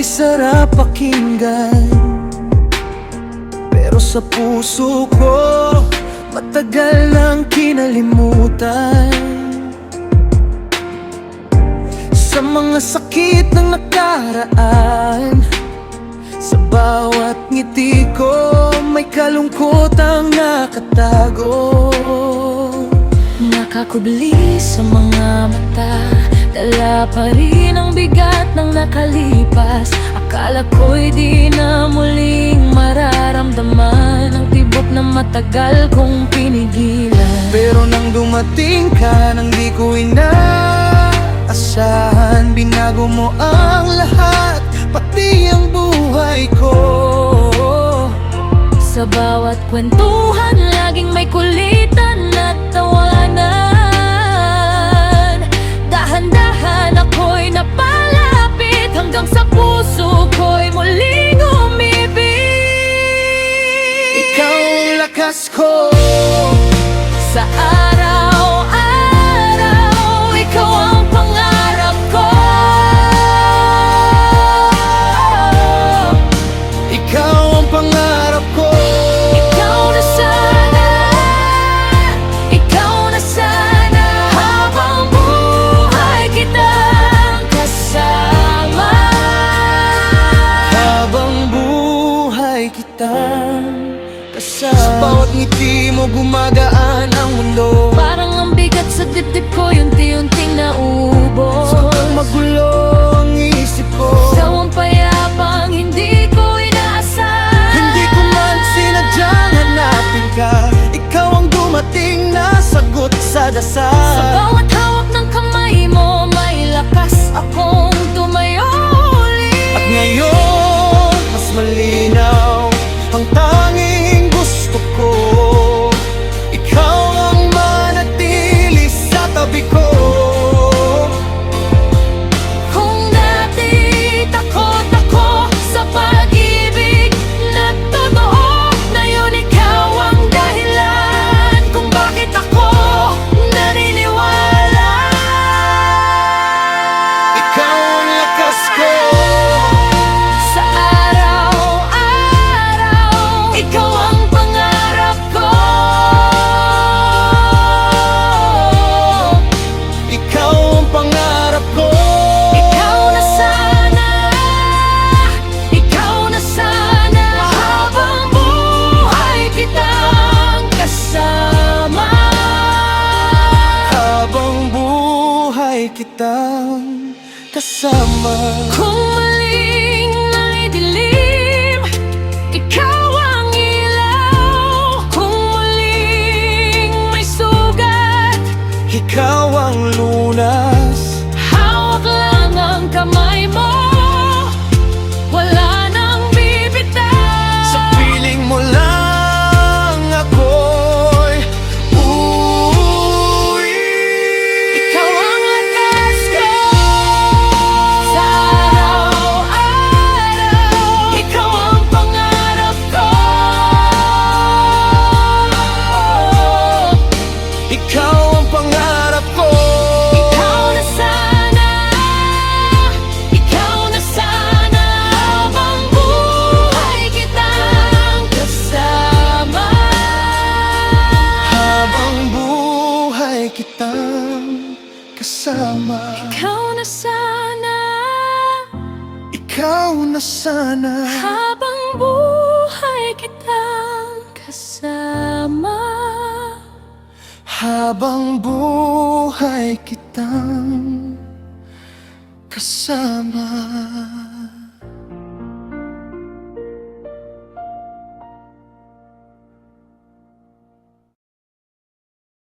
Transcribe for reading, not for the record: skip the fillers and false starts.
kay sarap pakinggan, pero sa puso ko matagal nang kinalimutan. Sa mga sakit ng nakaraan, sa bawat ngiti ko may kalungkotang nakatago. Nakakubli sa mga mata, dala pa rin ang bigat ng nakalipas. Akala ko'y di na muling mararamdaman ang tibok na matagal kong pinigilan. Pero nang dumating ka, nang di ko inaasahan, binago mo ang lahat, pati ang buhay ko. Sa bawat kwentuhan, laging may kulitan at tawanan. Dahan-dahan ako'y napalapit, hanggang sa puso ko'y muling umibig. Ikaw ang lakas ko Sa araw-araw, ikaw ang pangarap ko. ikaw ang pangarap ko. Ikaw na sana, ikaw na sana, habang buhay kitang kasama. Habang buhay kitang kasama. Sa bawat ngiti mo gumagaan ang mundo. Parang ang bigat sa dibdib ko, unti-unting naubos. Sobrang magulo ang isip ko. Ikaw ang payapang hindi ko inaasahan. Hindi ko man sinadyang hanapin ka, ikaw ang dumating na sagot sa dasal. Sa bawat hawak ng kamay mo, may lakas akong tumayo ulit. At ngayon, mas malinaw ang tanging gusto ko. Ikaw ang manatili sa tabi ko. Kung dati takot ako sa pag-ibig na totoo, ngayon ikaw ang dahilan kung bakit ako naniniwala. Ikaw ang lakas ko Sa araw-araw, ikaw ang pangarap ko. ikaw ang pangarap ko. Ikaw na sana, ikaw na sana, habang buhay kitang kasama. Habang buhay kitang kasama. Kung maling naidilim, ikaw ang ilaw. Kung muling may sugat, Ikaw ang lunas. hawak lang ang kamay mo, wala nang bibitaw. Sa piling mo lang ako'y uuwi. Ikaw ang lakas ko. Sa araw-araw, ikaw ang pangarap ko. Ikaw ang pangarap ko. Ikaw na sana, ikaw na sana, habang buhay kitang kasama. Habang buhay kitang kasama. Ikaw na sana, Ikaw na sana. habang buhay kitang kasama. Habang buhay kitang kasama.